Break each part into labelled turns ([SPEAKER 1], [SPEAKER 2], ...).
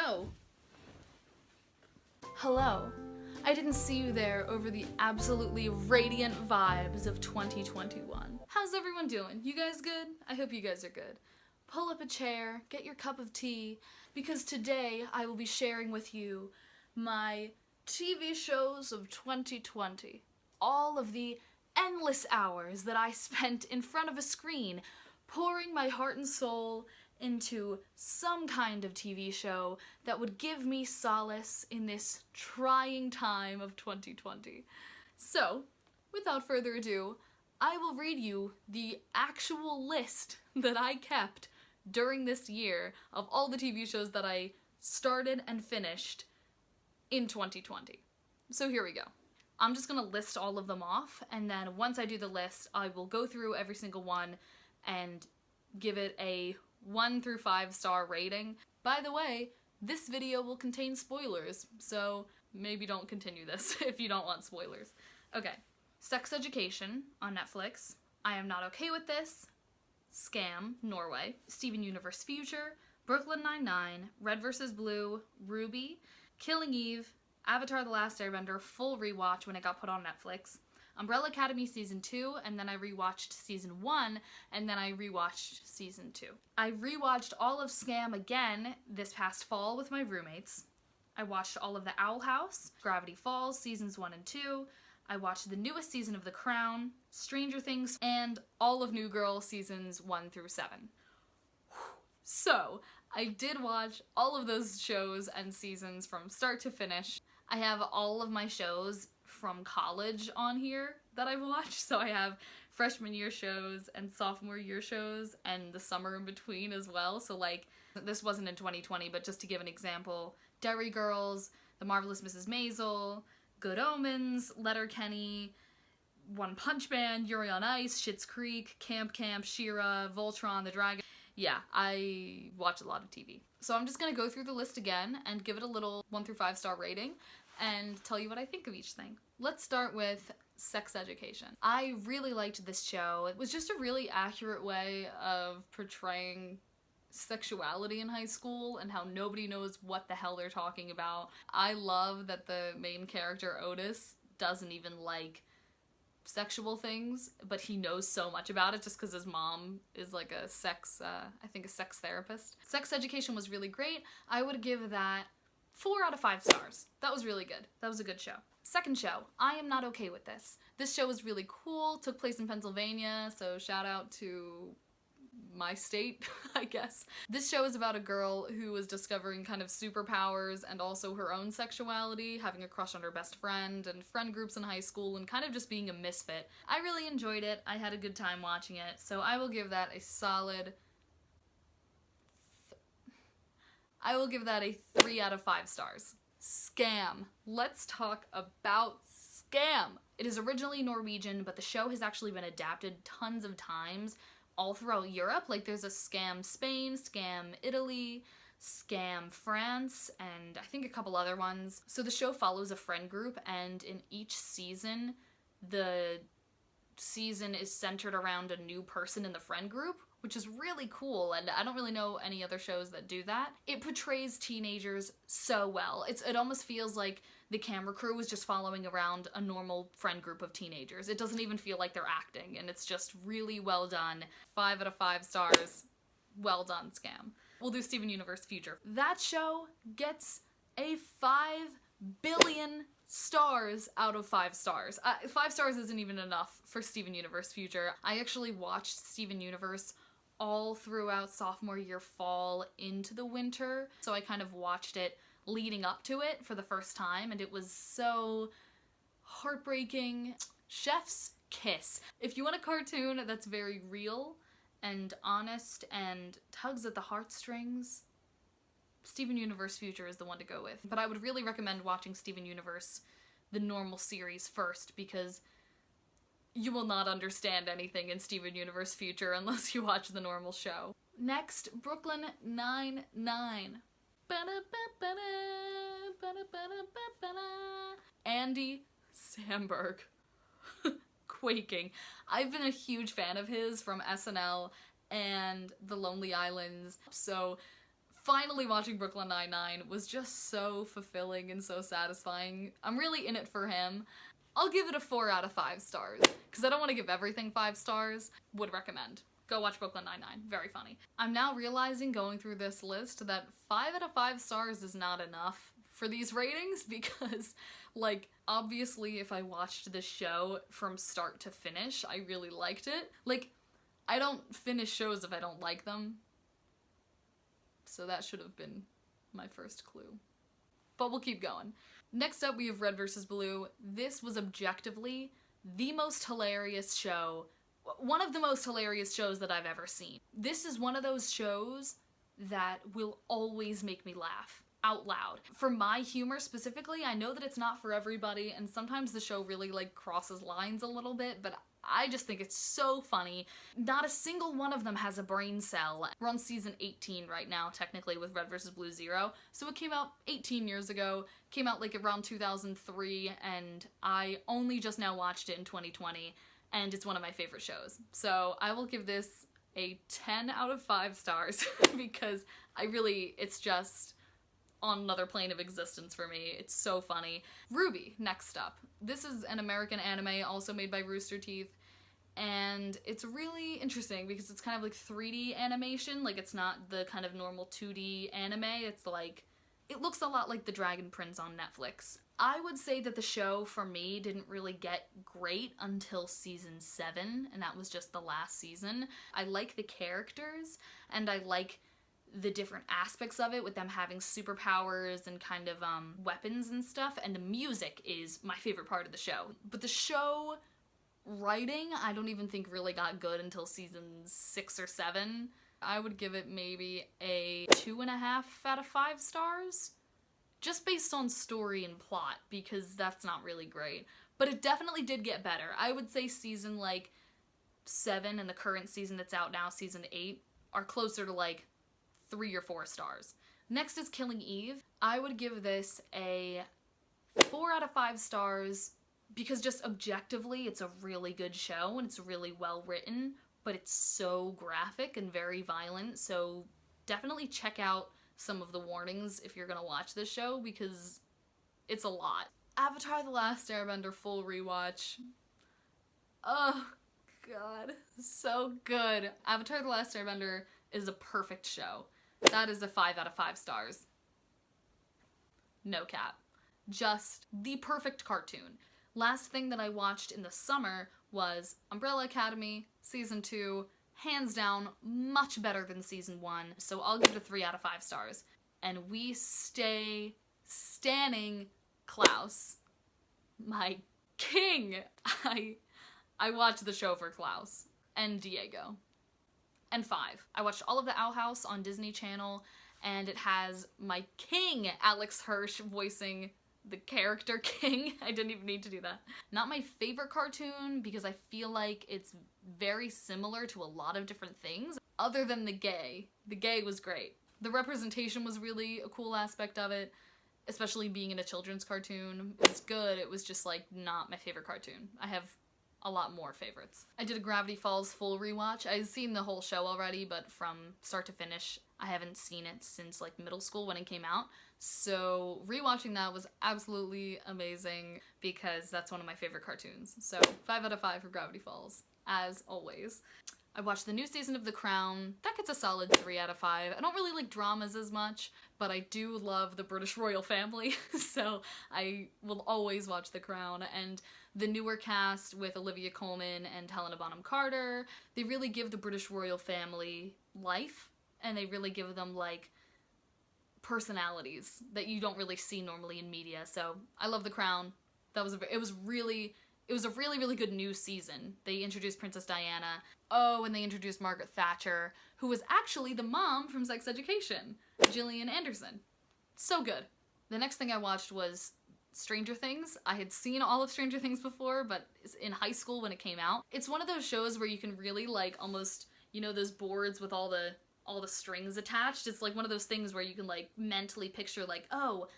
[SPEAKER 1] So, hello. I didn't see you there over the absolutely radiant vibes of 2021. How's everyone doing? You guys good? I hope you guys are good. Pull up a chair, get your cup of tea, because today I will be sharing with you my TV shows of 2020. All of the endless hours that I spent in front of a screen, pouring my heart and soul into some kind of TV show that would give me solace in this trying time of 2020. So, without further ado, I will read you the actual list that I kept during this year of all the TV shows that I started and finished in 2020. So here we go. I'm just gonna list all of them off, and then once I do the list, I will go through every single one and give it a 1 through 5 star rating. By the way, this video will contain spoilers, so maybe don't continue this if you don't want spoilers. Okay, Sex Education on Netflix, I Am Not Okay With This, SKAM, Norway, Steven Universe Future, Brooklyn Nine-Nine, Red vs. Blue, RWBY, Killing Eve, Avatar: The Last Airbender, full rewatch when it got put on Netflix, Umbrella Academy Season 2, and then I rewatched Season 1, and then I rewatched Season 2. I rewatched all of SKAM again this past fall with my roommates. I watched all of The Owl House, Gravity Falls, Seasons 1 and 2. I watched the newest season of The Crown, Stranger Things, and all of New Girl Seasons 1 through 7. So, I did watch all of those shows and seasons from start to finish. I have all of my shows from college on here that I've watched, so I have freshman year shows and sophomore year shows and the summer in between as well. So like, this wasn't in 2020, but just to give an example, Derry Girls, The Marvelous Mrs. Maisel, Good Omens, Letterkenny, One Punch Man, Yuri on Ice, Schitt's Creek, Camp, She-Ra, Voltron, The Dragon. Yeah, I watch a lot of TV. So I'm just gonna go through the list again and give it a little 1 through 5 star rating and tell you what I think of each thing. Let's start with Sex Education. I really liked this show. It was just a really accurate way of portraying sexuality in high school and how nobody knows what the hell they're talking about. I love that the main character, Otis, doesn't even like sexual things, but he knows so much about it just because his mom is like a sex therapist. Sex Education was really great. I would give that 4 out of 5 stars. That was really good. That was a good show. Second show, I Am Not Okay With This. This show was really cool, took place in Pennsylvania, so shout out to my state, I guess. This show is about a girl who was discovering kind of superpowers and also her own sexuality, having a crush on her best friend, and friend groups in high school, and kind of just being a misfit. I really enjoyed it. I had a good time watching it, so I will give that a solid... I will give that a 3 out of 5 stars. SKAM. Let's talk about SKAM. It is originally Norwegian, but the show has actually been adapted tons of times all throughout Europe. Like there's a SKAM Spain, SKAM Italy, SKAM France, and I think a couple other ones. So the show follows a friend group, and in each season, the season is centered around a new person in the friend group, which is really cool, and I don't really know any other shows that do that. It portrays teenagers so well. It almost feels like the camera crew was just following around a normal friend group of teenagers. It doesn't even feel like they're acting, and it's just really well done. 5 out of 5 stars. Well done, SKAM. We'll do Steven Universe Future. That show gets a 5 billion stars out of 5 stars. 5 stars isn't even enough for Steven Universe Future. I actually watched Steven Universe all throughout sophomore year fall into the winter, so I kind of watched it leading up to it for the first time, and it was so heartbreaking. Chef's kiss. If you want a cartoon that's very real and honest and tugs at the heartstrings, Steven Universe Future is the one to go with. But I would really recommend watching Steven Universe, the normal series, first, because you will not understand anything in Steven Universe Future unless you watch the normal show. Next, Brooklyn Nine-Nine. Andy Samberg. Quaking. I've been a huge fan of his from SNL and The Lonely Islands, so finally watching Brooklyn Nine-Nine was just so fulfilling and so satisfying. I'm really in it for him. I'll give it a 4 out of 5 stars, because I don't want to give everything 5 stars. Would recommend. Go watch Brooklyn Nine-Nine. Very funny. I'm now realizing, going through this list, that 5 out of 5 stars is not enough for these ratings, because, like, obviously if I watched this show from start to finish, I really liked it. Like, I don't finish shows if I don't like them. So that should have been my first clue. But we'll keep going. Next up, we have Red vs. Blue. This was objectively the most hilarious show, one of the most hilarious shows that I've ever seen. This is one of those shows that will always make me laugh out loud. For my humor specifically, I know that it's not for everybody, and sometimes the show really, like, crosses lines a little bit, but I just think it's so funny. Not a single one of them has a brain cell. We're on season 18 right now, technically, with Red vs. Blue 0. So it came out 18 years ago, came out like around 2003, and I only just now watched it in 2020, and it's one of my favorite shows. So I will give this a 10 out of 5 stars because it's just on another plane of existence for me. It's so funny. RWBY, next up. This is an American anime also made by Rooster Teeth, and it's really interesting because it's kind of like 3D animation. Like, it's not the kind of normal 2D anime. It's like, it looks a lot like The Dragon Prince on Netflix. I would say that the show, for me, didn't really get great until season 7, and that was just the last season. I like the characters, and I like the different aspects of it, with them having superpowers and kind of weapons and stuff, and the music is my favorite part of the show. But the show writing, I don't even think really got good until season 6 or 7. I would give it maybe a 2.5 out of 5 stars, just based on story and plot, because that's not really great. But it definitely did get better. I would say season, like, 7 and the current season that's out now, season 8, are closer to, like, 3 or 4 stars. Next is Killing Eve. I would give this a 4 out of 5 stars because just objectively it's a really good show and it's really well written, but it's so graphic and very violent, so definitely check out some of the warnings if you're gonna watch this show because it's a lot. Avatar: The Last Airbender full rewatch. Oh god, so good. Avatar: The Last Airbender is a perfect show. That is a 5 out of 5 stars. No cap. Just the perfect cartoon. Last thing that I watched in the summer was Umbrella Academy, season 2. Hands down, much better than season 1, so I'll give it a 3 out of 5 stars. And we stay standing Klaus. My king! I watched the show for Klaus. And Diego. And 5. I watched all of the Owl House on Disney Channel, and it has my king, Alex Hirsch, voicing the character King. I didn't even need to do that. Not my favorite cartoon, because I feel like it's very similar to a lot of different things, other than the gay. The gay was great. The representation was really a cool aspect of it, especially being in a children's cartoon. It's good, it was just, like, not my favorite cartoon. I have a lot more favorites. I did a Gravity Falls full rewatch. I've seen the whole show already, but from start to finish, I haven't seen it since, like, middle school when it came out. So rewatching that was absolutely amazing because that's one of my favorite cartoons. So 5 out of 5 for Gravity Falls, as always. I watched the new season of The Crown. That gets a solid 3 out of 5. I don't really like dramas as much, but I do love the British royal family, so I will always watch The Crown. And the newer cast with Olivia Colman and Helena Bonham Carter, they really give the British royal family life, and they really give them, like, personalities that you don't really see normally in media. So I love The Crown. It was a really good new season. They introduced Princess Diana. Oh, and they introduced Margaret Thatcher, who was actually the mom from Sex Education, Gillian Anderson. So good. The next thing I watched was Stranger Things. I had seen all of Stranger Things before, but in high school when it came out. It's one of those shows where you can really, like, almost, you know, those boards with all the all the strings attached. It's like one of those things where you can like mentally picture like, oh,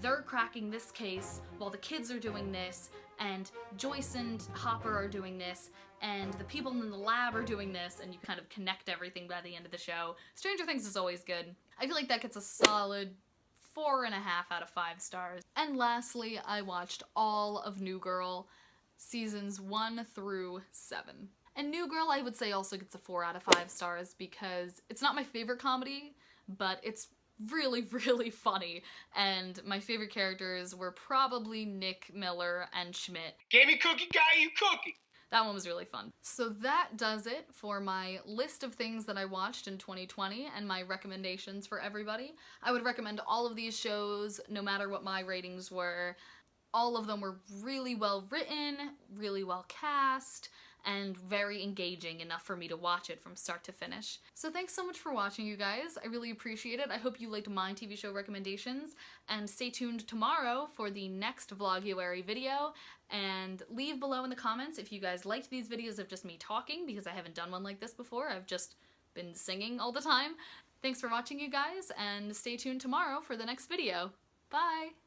[SPEAKER 1] they're cracking this case while the kids are doing this, and Joyce and Hopper are doing this, and the people in the lab are doing this, and you kind of connect everything by the end of the show. Stranger Things is always good. I feel like that gets a solid 4.5 out of 5 stars. And lastly, I watched all of New Girl, seasons 1 through 7. And New Girl, I would say, also gets a 4 out of 5 stars because it's not my favorite comedy, but it's really, really funny. And my favorite characters were probably Nick, Miller, and Schmidt.
[SPEAKER 2] Gave me cookie, got you cookie!
[SPEAKER 1] That one was really fun. So that does it for my list of things that I watched in 2020 and my recommendations for everybody. I would recommend all of these shows, no matter what my ratings were. All of them were really well written, really well cast, and very engaging enough for me to watch it from start to finish. So thanks so much for watching, you guys. I really appreciate it. I hope you liked my TV show recommendations, and stay tuned tomorrow for the next VLOGuary video, and leave below in the comments if you guys liked these videos of just me talking, because I haven't done one like this before. I've just been singing all the time. Thanks for watching, you guys, and stay tuned tomorrow for the next video. Bye!